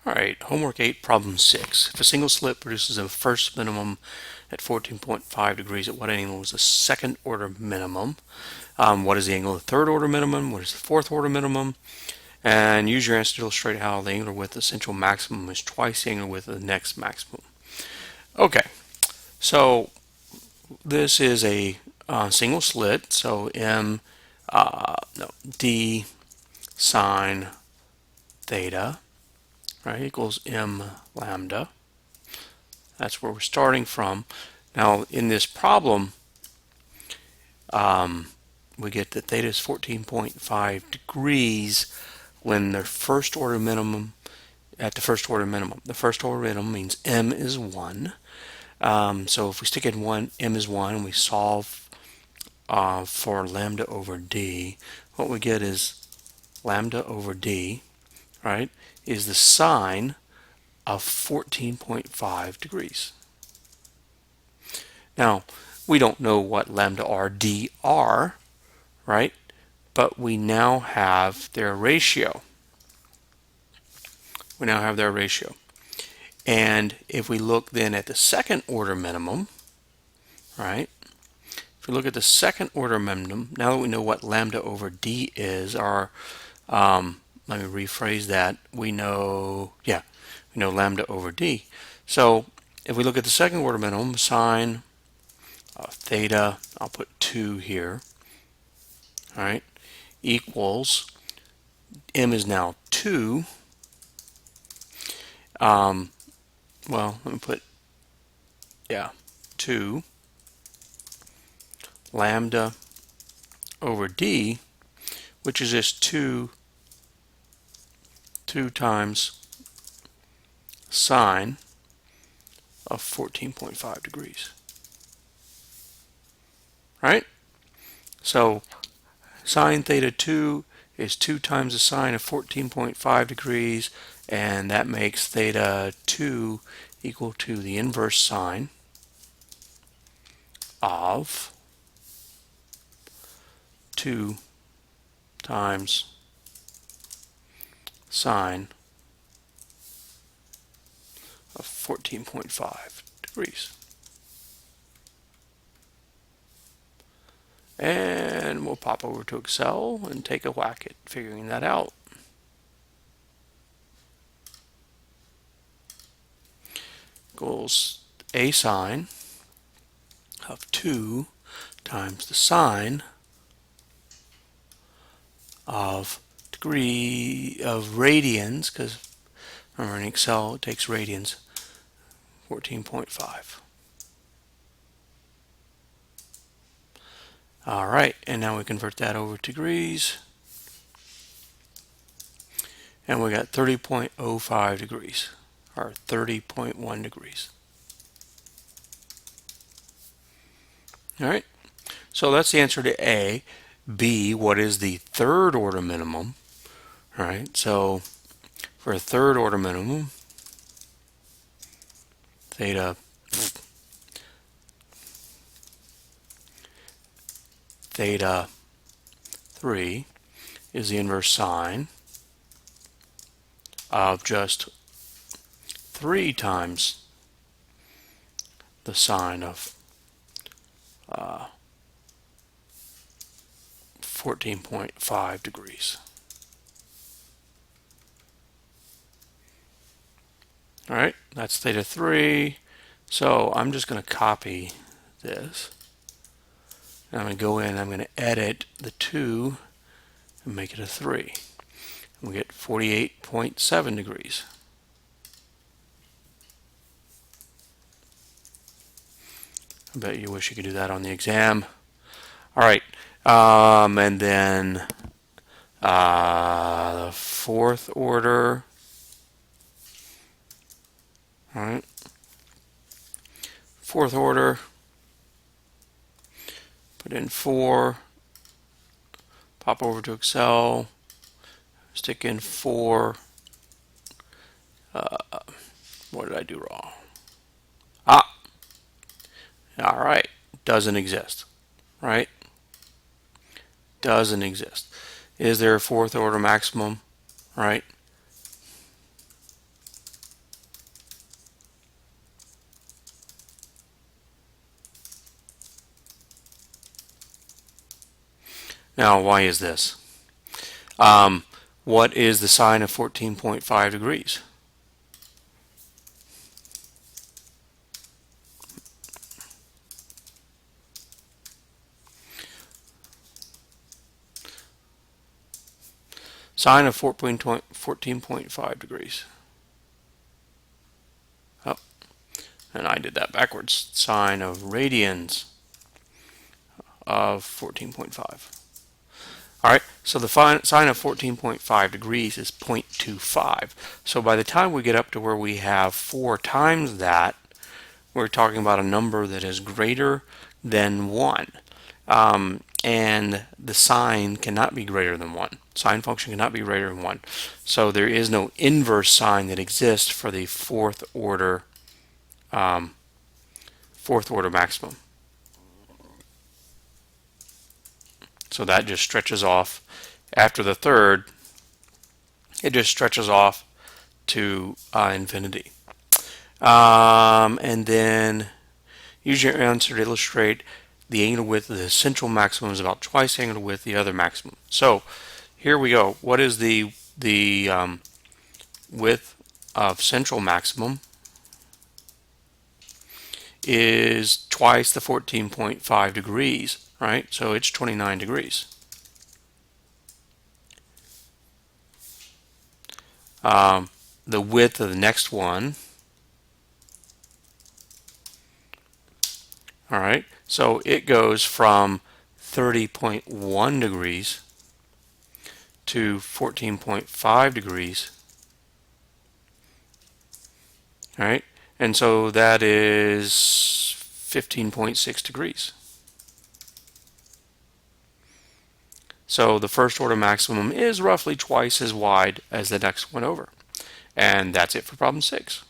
Alright, homework 8, problem 6. If a single slit produces a first minimum at 14.5 degrees, at what angle is the second order minimum? What is the angle of the third order minimum? What is the fourth order minimum? And use your answer to illustrate how the angular width of the central maximum is twice the angular width of the next maximum. Okay, so this is a single slit, so d sine theta, right, equals m lambda. That's where we're starting from. Now, in this problem, we get that theta is 14.5 degrees when the first order minimum, at the first order minimum. The first order minimum means m is 1. So if we stick in 1, m is 1, and we solve for lambda over d, what we get is lambda over d, right, is the sine of 14.5 degrees. Now, we don't know what lambda r d are, right? But we now have their ratio. We now have their ratio. And if we look then at the second order minimum, right? If we look at the second order minimum, now that we know what lambda over d is, let me rephrase that. We know lambda over d. So if we look at the second order minimum, sine theta, I'll put 2 here, all right, equals, m is now 2. Well, let me put, 2 lambda over d, which is just 2 times sine of 14.5 degrees. Right? So sine theta 2 is 2 times the sine of 14.5 degrees, and that makes theta 2 equal to the inverse sine of 2 times sine of 14.5 degrees. And we'll pop over to Excel and take a whack at figuring that out. Equals a sine of 2 times the sine of degree of radians, because remember in Excel it takes radians, 14.5. Alright, and now we convert that over to degrees, and we got 30.05 degrees, or 30.1 degrees. Alright, so that's the answer to A. B, what is the third order minimum? Alright, so for a third order minimum, theta 3 is the inverse sine of just 3 times the sine of 14.5 degrees. All right, that's theta 3. So I'm just going to copy this. And I'm going to go in, I'm going to edit the 2 and make it a 3. And we get 48.7 degrees. I bet you wish you could do that on the exam. All right, and then the fourth order. All right, fourth order. Put in 4. Pop over to Excel. Stick in 4. What did I do wrong? All right, doesn't exist, right? Doesn't exist. Is there a fourth order maximum, right? Now, why is this? What is the sine of 14.5 degrees? Sine of 14.5 degrees. Oh, and I did that backwards. Sine of radians of 14.5. All right, so the sine of 14.5 degrees is 0.25. So by the time we get up to where we have 4 times that, we're talking about a number that is greater than 1. And the sine cannot be greater than 1. Sine function cannot be greater than 1. So there is no inverse sine that exists for the fourth order maximum. So that just stretches off. After the third, it just stretches off to infinity. And then use your answer to illustrate the angular width of the central maximum is about twice the angular width of the other maximum. So here we go. What is the width of central maximum? Is twice the 14.5 degrees, right? So it's 29 degrees. The width of the next one, all right, so it goes from 30.1 degrees to 14.5 degrees, all right, and so that is 15.6 degrees. So the first order maximum is roughly twice as wide as the next one over. And that's it for problem 6.